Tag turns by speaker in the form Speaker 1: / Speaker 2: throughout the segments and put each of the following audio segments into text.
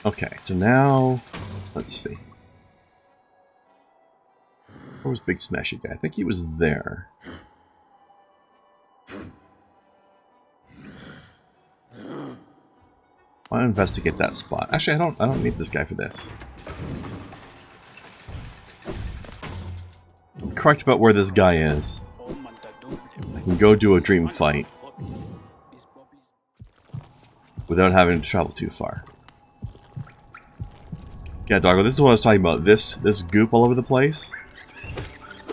Speaker 1: Okay, so now, let's see. Where was Big Smashy Guy? I think he was there. I want to investigate that spot. Actually, I don't need this guy for this. I'm correct about where this guy is. I can go do a dream fight without having to travel too far. Yeah, doggo, this is what I was talking about. This goop all over the place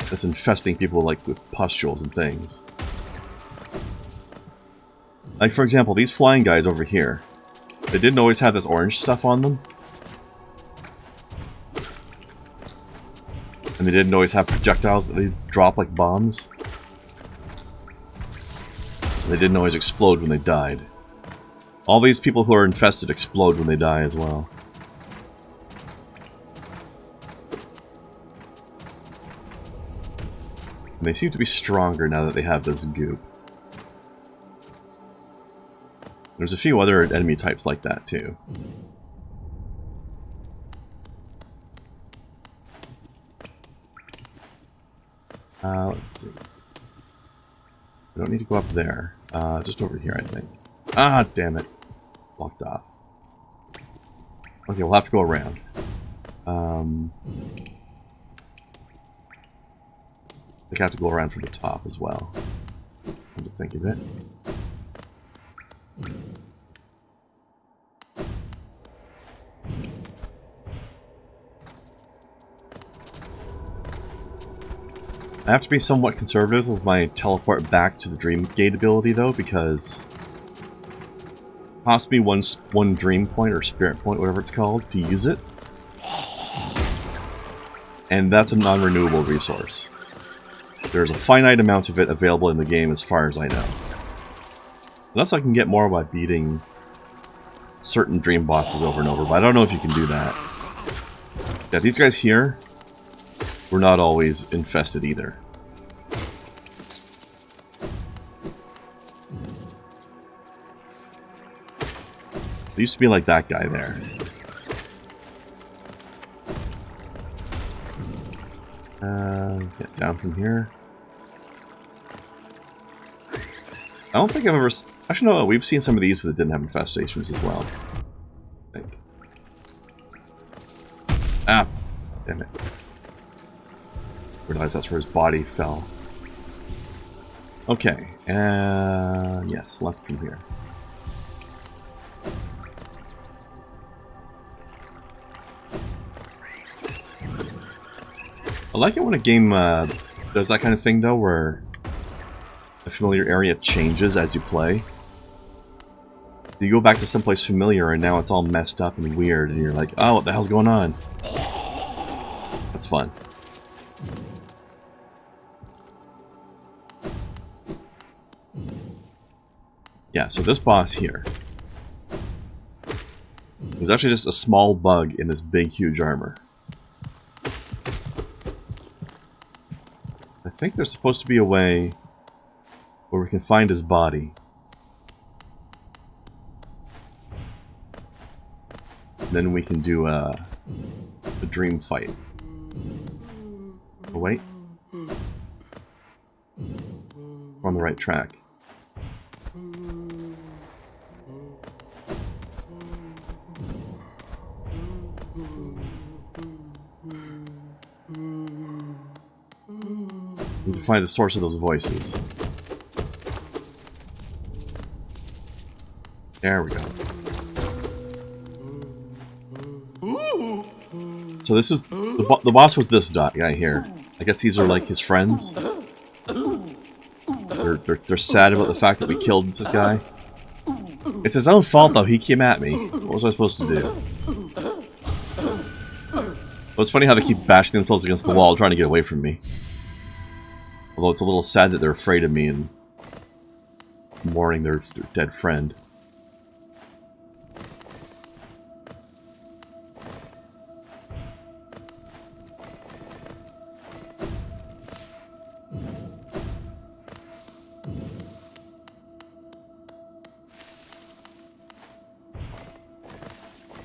Speaker 1: that's infesting people like with pustules and things. Like, for example, these flying guys over here. They didn't always have this orange stuff on them. And they didn't always have projectiles that they drop like bombs. They didn't always explode when they died. All these people who are infested explode when they die as well. And they seem to be stronger now that they have this goop. There's a few other enemy types like that too. Let's see. We don't need to go up there. Just over here, I think. Ah, damn it. Blocked off. Okay, we'll have to go around. I think I have to go around from the top as well. Come to think of it. I have to be somewhat conservative with my teleport back to the Dream Gate ability, though, because it costs me one Dream Point or Spirit Point, whatever it's called, to use it. And that's a non-renewable resource. There's a finite amount of it available in the game as far as I know. Unless I can get more by beating certain dream bosses over and over, but I don't know if you can do that. Yeah, these guys here were not always infested either. It used to be like that guy there. Get down from here. I don't think I've ever... Actually, no, we've seen some of these that didn't have infestations as well. I think. Ah! Damn it. Realize that's where his body fell. Okay, yes, left from here. I like it when a game does that kind of thing, though, where a familiar area changes as you play. You go back to someplace familiar, and now it's all messed up and weird, and you're like, oh, what the hell's going on? That's fun. Yeah, so this boss here was actually just a small bug in this big, huge armor. I think there's supposed to be a way where we can find his body. And then we can do a dream fight. Oh, wait. We're on the right track. We need to find the source of those voices. There we go. So this is... The boss was this guy here. I guess these are like his friends. They're sad about the fact that we killed this guy. It's his own fault though, he came at me. What was I supposed to do? Well, it's funny how they keep bashing themselves against the wall trying to get away from me. Although it's a little sad that they're afraid of me and mourning their dead friend.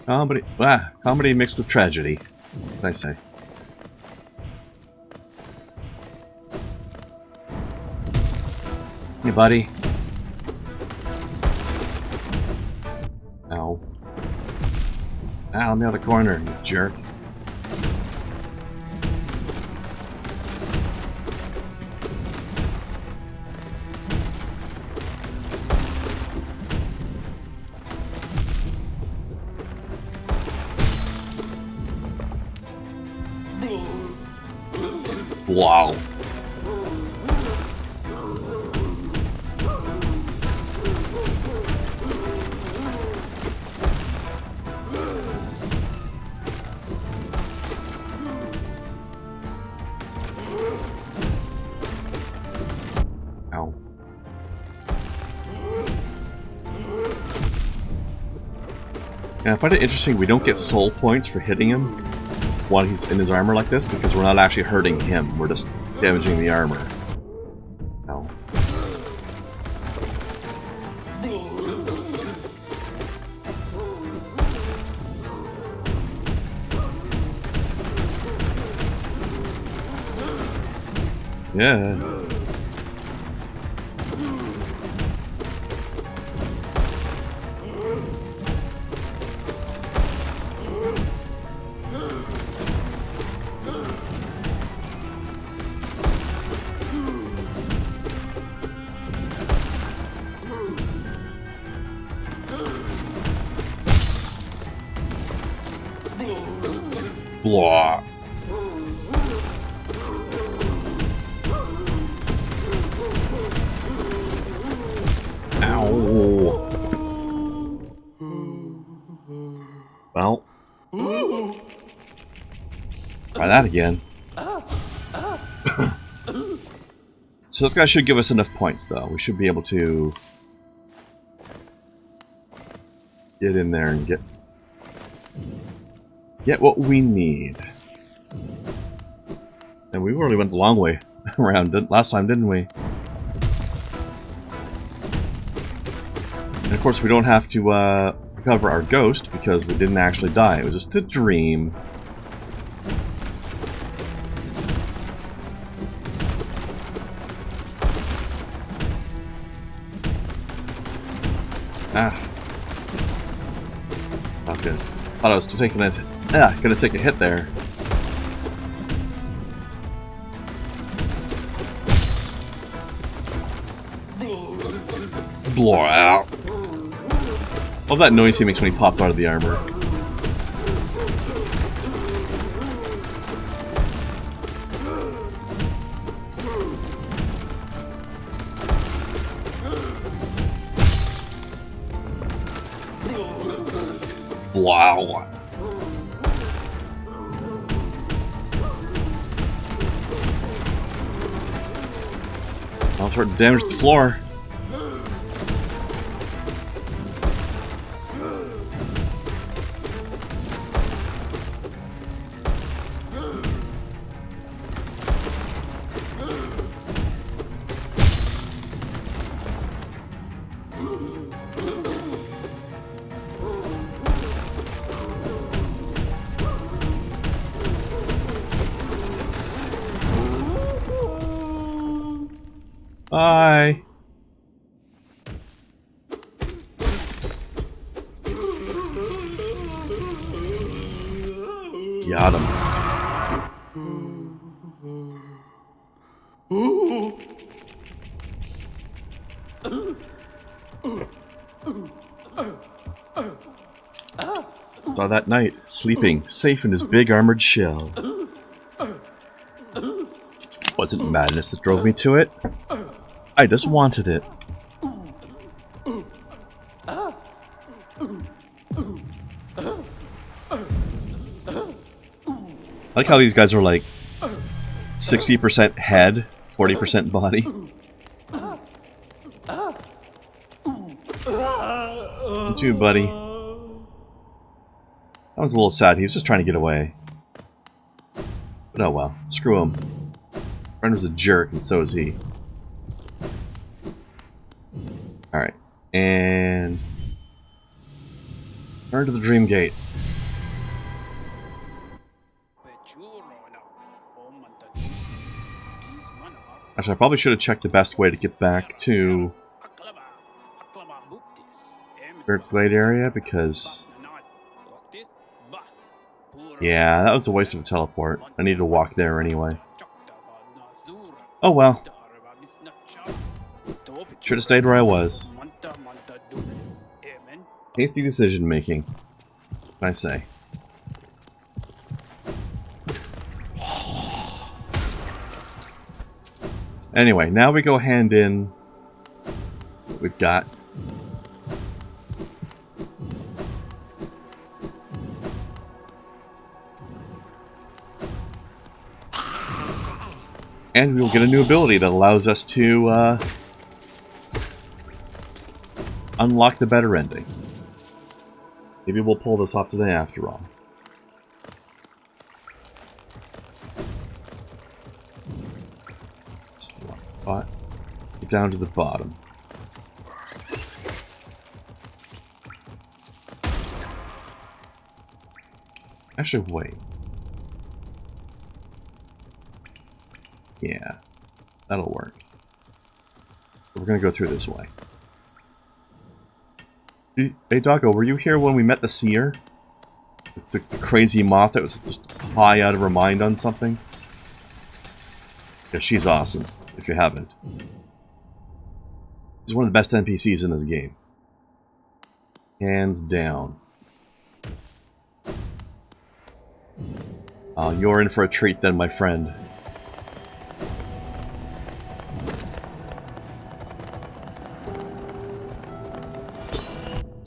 Speaker 1: Comedy mixed with tragedy. What did I say? Hey, buddy. Ow. Ow, in the other corner, you jerk. Wow. Ow. And I find it interesting we don't get soul points for hitting him while he's in his armor like this, because we're not actually hurting him, we're just damaging the armor. Ow. Yeah. Blah. Ow. Well. Try that again. So this guy should give us enough points, though. We should be able to get in there and get what we need. And we really went the long way around last time, didn't we? And of course, we don't have to recover our ghost because we didn't actually die. It was just a dream. Ah. That's good. Thought I was taking it. Gonna take a hit there. Blow out. Love that noise he makes when he pops out of the armor. Wow. I'll start to damage the floor. Bye. Got him. Saw that night, sleeping, safe in his big armored shell. Wasn't madness that drove me to it. I just wanted it. I like how these guys are like 60% head, 40% body. You too, buddy. That was a little sad. He was just trying to get away. But oh well. Screw him. Friend was a jerk, and so is he. Alright. And... turn to the Dream Gate. Actually, I probably should have checked the best way to get back to Earth's Glade area, because... yeah, that was a waste of a teleport. I needed to walk there anyway. Oh well. Should have stayed where I was. Hasty decision making, I say. Anyway, now we go hand in what we've got. And we'll get a new ability that allows us to unlock the better ending. Maybe we'll pull this off today after all. Spot. Get down to the bottom. Actually, wait. Yeah, that'll work. We're gonna go through this way. Hey, Doggo, were you here when we met the seer? The crazy moth that was just high out of her mind on something? Yeah, she's awesome, if you haven't. She's one of the best NPCs in this game. Hands down. You're in for a treat then, my friend.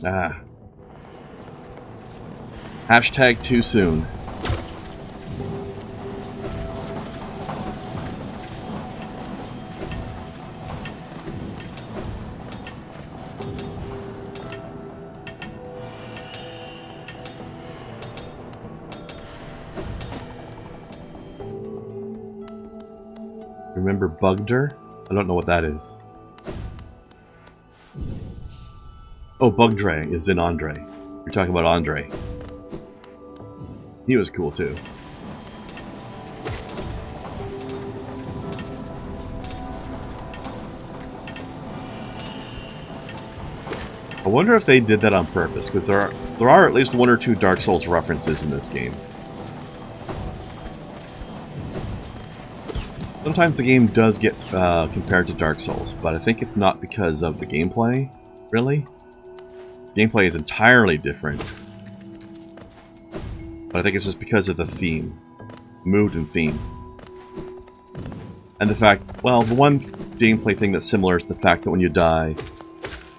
Speaker 1: Ah. Hashtag too soon. Remember Bugder? I don't know what that is. Oh, Bugdre is in Andre. You're talking about Andre. He was cool too. I wonder if they did that on purpose, because there are at least 1 or 2 Dark Souls references in this game. Sometimes the game does get compared to Dark Souls, but I think it's not because of the gameplay, really. The gameplay is entirely different. But I think it's just because of the theme. Mood and theme. And the fact, well, the one gameplay thing that's similar is the fact that when you die,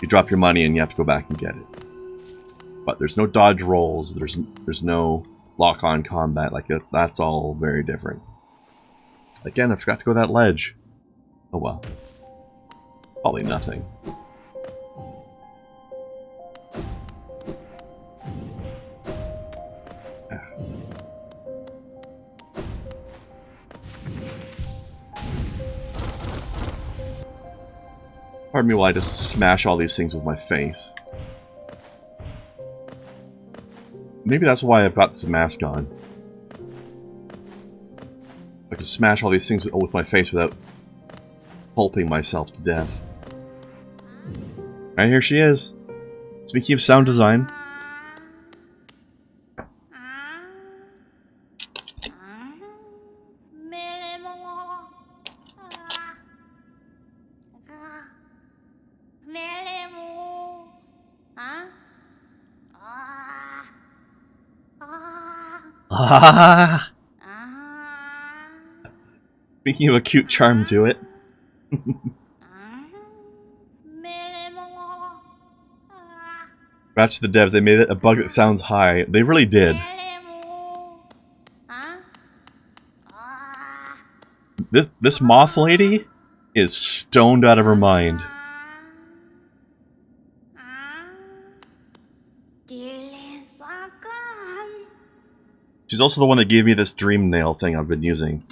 Speaker 1: you drop your money and you have to go back and get it. But there's no dodge rolls, there's no lock-on combat, like that's all very different. Again, I forgot to go that ledge. Oh well. Probably nothing. Pardon me while I just smash all these things with my face. Maybe that's why I've got this mask on. I can smash all these things with my face without pulping myself to death. Alright, here she is. Speaking of sound design. Speaking of a cute charm to it. Batch to the devs, they made it a bug that sounds high. They really did. This moth lady is stoned out of her mind. She's also the one that gave me this dream nail thing I've been using.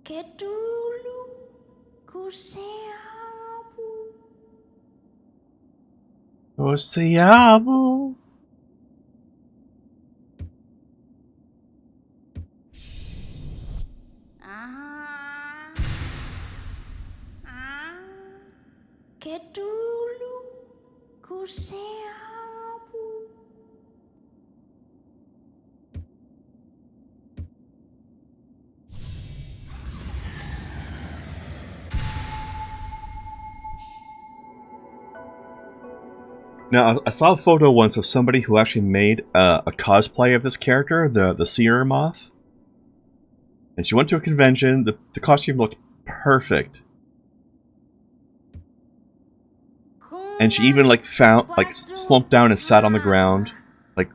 Speaker 2: Que dulu ku siapu.
Speaker 1: O Siabu.
Speaker 2: Que dulu ku siapu.
Speaker 1: Now, I saw a photo once of somebody who actually made a cosplay of this character, the Seer Moth. And she went to a convention. The costume looked perfect. And she even slumped down and sat on the ground, like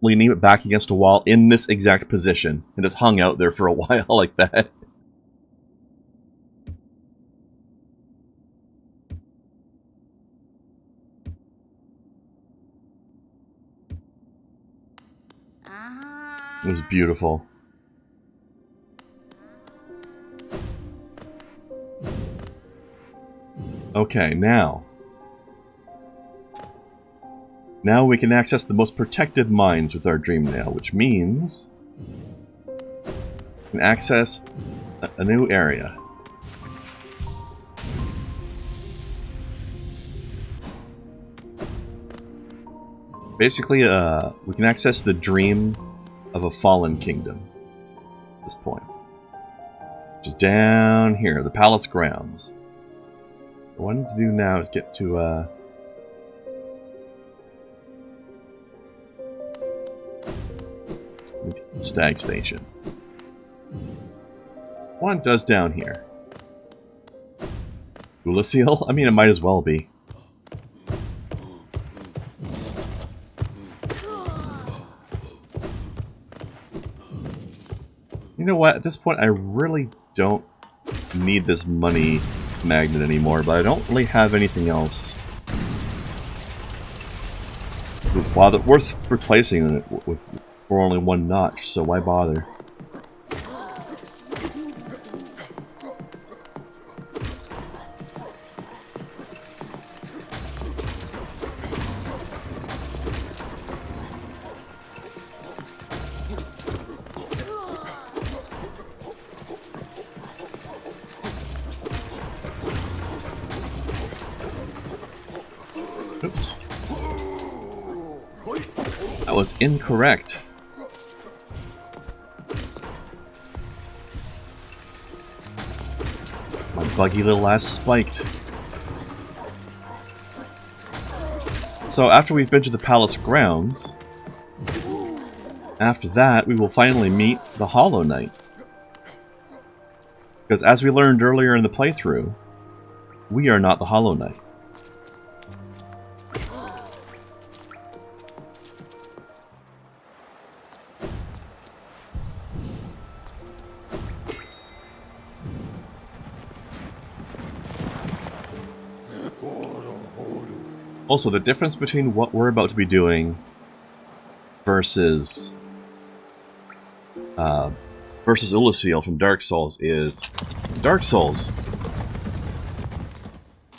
Speaker 1: leaning it back against a wall in this exact position, and just hung out there for a while like that. It was beautiful. Okay, now we can access the most protected mines with our Dream Nail, which means we can access a new area. Basically, we can access the dream of a fallen kingdom at this point. Which is down here, the palace grounds. What I need to do now is get to Stag Station. What it does down here? Ulysseal? I mean, it might as well be. You know what? At this point, I really don't need this money magnet anymore, but I don't really have anything else worth replacing it with for only one notch, so why bother? Oops. That was incorrect. My buggy little ass spiked. So after we've been to the palace grounds, after that we will finally meet the Hollow Knight. Because as we learned earlier in the playthrough, we are not the Hollow Knight. Also, the difference between what we're about to be doing versus Ulysseal from Dark Souls is Dark Souls.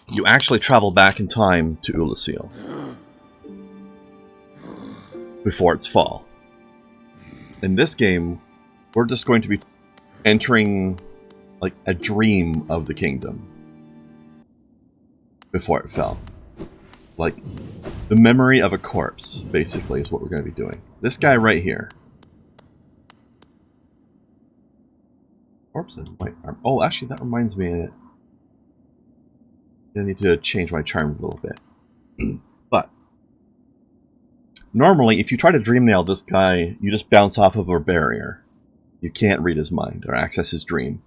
Speaker 1: You actually travel back in time to Ulysseal before its fall. In this game, we're just going to be entering like a dream of the kingdom before it fell. Like, the memory of a corpse, basically, is what we're going to be doing. This guy right here. Corpse and white arm. Oh, actually, that reminds me. I need to change my charms a little bit. But, normally, if you try to dream nail this guy, you just bounce off of a barrier. You can't read his mind or access his dream.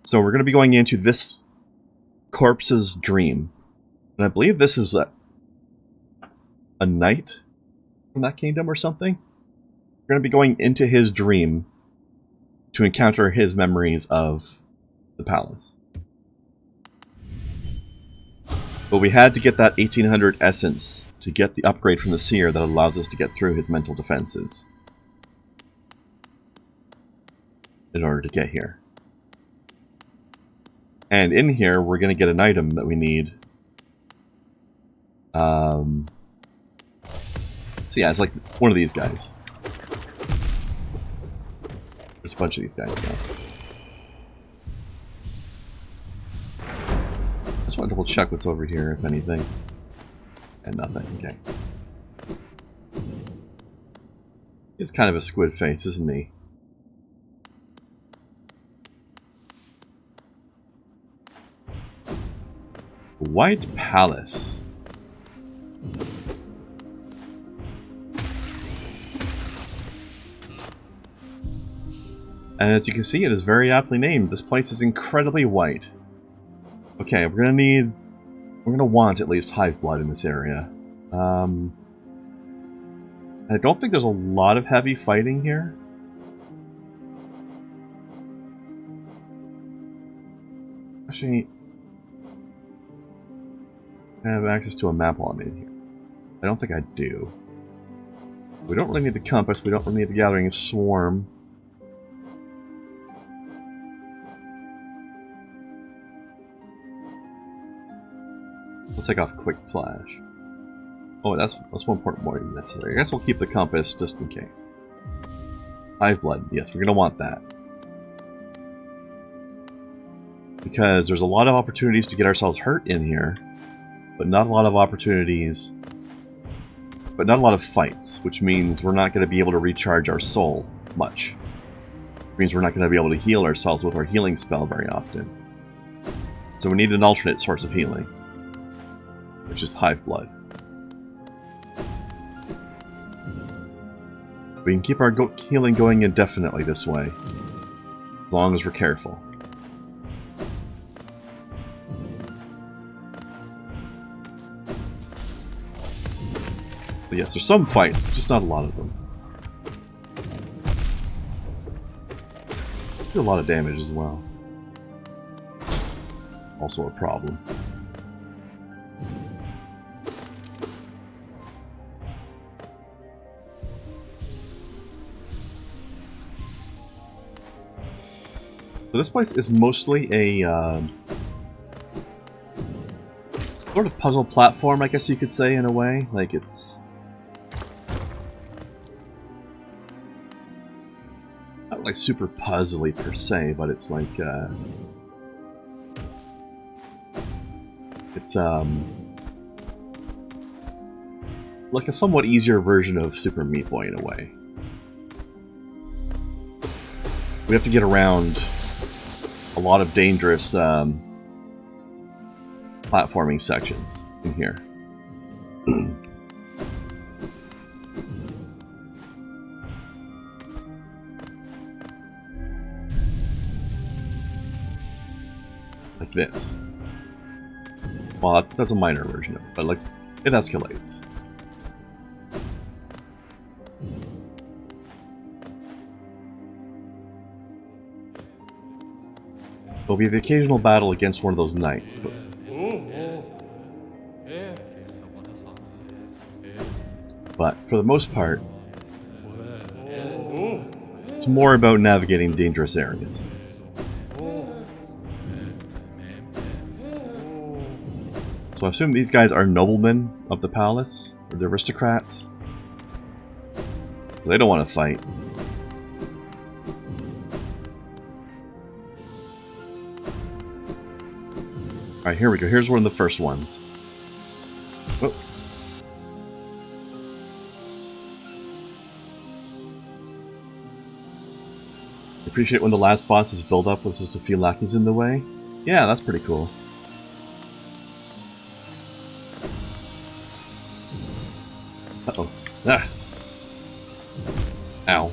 Speaker 1: So we're going to be going into this corpse's dream. And I believe this is a knight from that kingdom or something. We're going to be going into his dream to encounter his memories of the palace. But we had to get that 1800 essence to get the upgrade from the seer that allows us to get through his mental defenses. in order to get here. And in here, we're going to get an item that we need. So yeah, it's like one of these guys. There's a bunch of these guys now. I just want to double check what's over here, if anything. And nothing, okay. He's kind of a squid face, isn't he? White Palace. And as you can see, it is very aptly named. This place is incredibly white. Okay, we're gonna want at least hive blood in this area. I don't think there's a lot of heavy fighting here. Actually, I have access to a map while I'm in here. I don't think I do. We don't really need the compass, we don't really need the gathering swarm. We'll take off quick slash. Oh, that's one important more than necessary. I guess we'll keep the compass just in case. Hive blood, yes, we're gonna want that. Because there's a lot of opportunities to get ourselves hurt in here, but not a lot of opportunities, but not a lot of fights, which means we're not going to be able to recharge our soul much. Which means we're not going to be able to heal ourselves with our healing spell very often. So we need an alternate source of healing, which is hive blood. We can keep our healing going indefinitely this way, as long as we're careful. But yes, there's some fights, just not a lot of them. Do a lot of damage as well. Also a problem. So this place is mostly a sort of puzzle platform, I guess you could say, in a way. Like, it's not like super puzzly per se, but it's like it's like a somewhat easier version of Super Meat Boy in a way. We have to get around a lot of dangerous platforming sections in here. Like this. Well, that's a minor version of it, but like, it escalates. There'll be the occasional battle against one of those knights, but for the most part, it's more about navigating dangerous areas. So I assume these guys are noblemen of the palace, or the aristocrats. They don't want to fight. Alright, here we go. Here's one of the first ones. Oh. Appreciate when the last boss is built up with just a few lackeys in the way. Yeah, that's pretty cool. Uh-oh. Ah! Ow.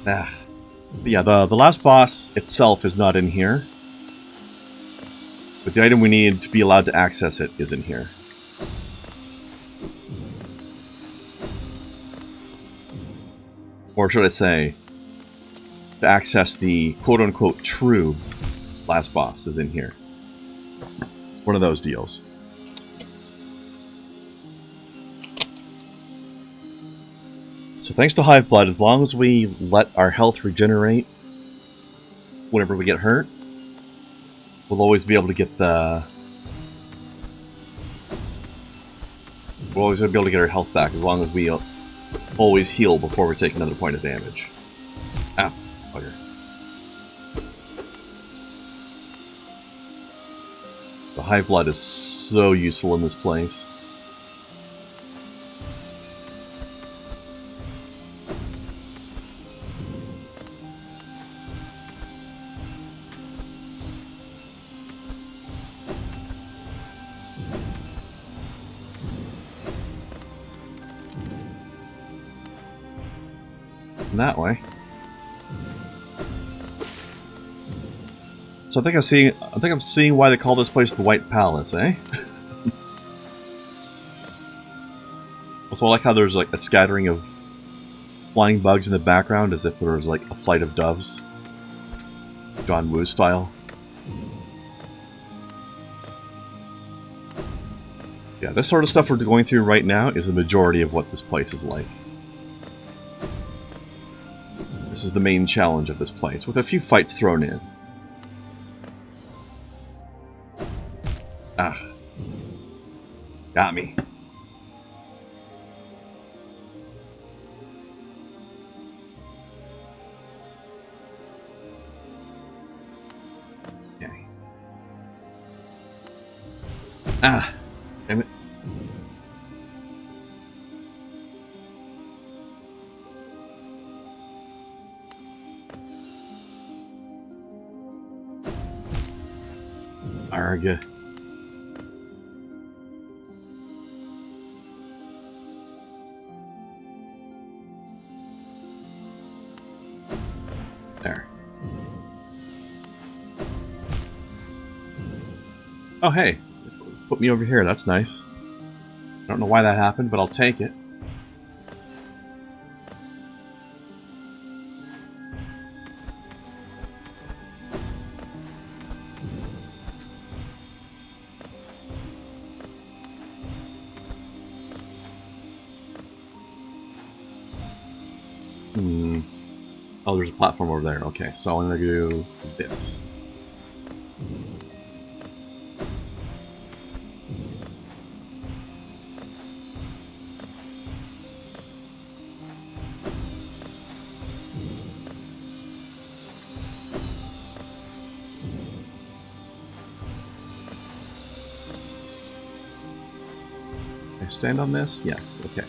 Speaker 1: Ah. But yeah, the last boss itself is not in here. But the item we need to be allowed to access it is in here. Or should I say, to access the quote-unquote true last boss is in here. One of those deals. So thanks to Hive Blood, as long as we let our health regenerate whenever we get hurt, we'll always be able to get the... We'll always be able to get our health back, as long as we always heal before we take another point of damage. Ah, bugger. The Hive Blood is so useful in this place. That way. So I think I'm seeing why they call this place the White Palace, eh? Also, I like how there's like a scattering of flying bugs in the background, as if there was like a flight of doves, John Woo style. Yeah, this sort of stuff we're going through right now is the majority of what this place is like. This is the main challenge of this place, with a few fights thrown in. Ah. Got me. Okay. Ah. Damn it. Arg. There. Oh, hey. Put me over here. That's nice. I don't know why that happened, but I'll take it. Oh, there's a platform over there. Okay, so I'm gonna do this. Can I stand on this? Yes, okay.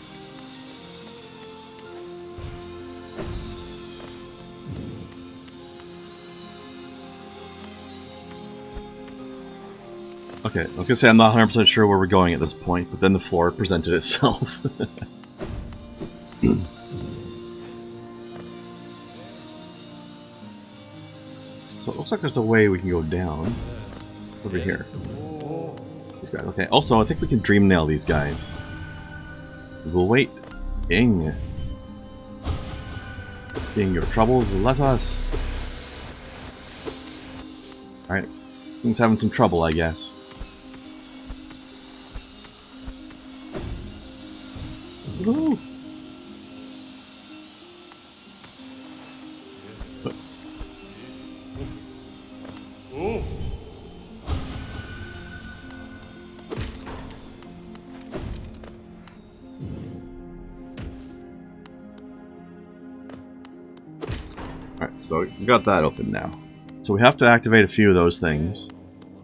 Speaker 1: Okay, I was gonna say I'm not 100% sure where we're going at this point, but then the floor presented itself. So it looks like there's a way we can go down. Over here. These guys, okay. Also, I think we can dream nail these guys. We'll wait. Ing. Ing, your troubles, let us. Alright. Things having some trouble, I guess. Woo! Alright, so we got that open now. So we have to activate a few of those things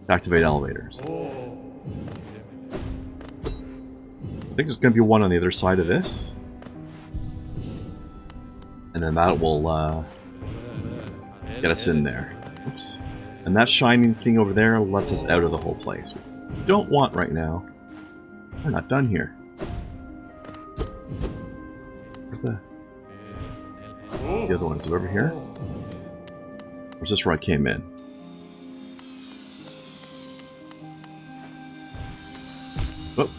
Speaker 1: to activate elevators. I think there's going to be one on the other side of this. And then that will get us in there. Oops. And that shining thing over there lets us out of the whole place. We don't want right now. We're not done here. Where's the other one? Is it over here? Or is this where I came in? Oh.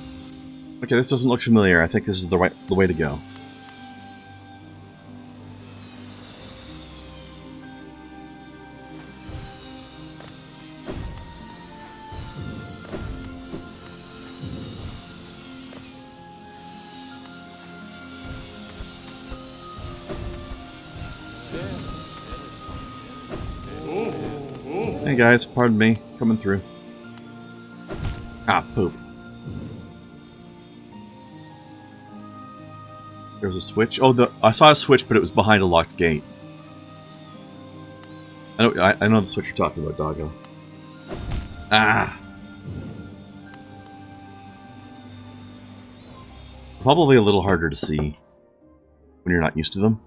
Speaker 1: Okay, this doesn't look familiar. I think this is the way to go. Hey guys, pardon me, coming through. Ah, poop. There's a switch. Oh, I saw a switch, but it was behind a locked gate. I know the switch you're talking about, doggo. Ah! Probably a little harder to see when you're not used to them.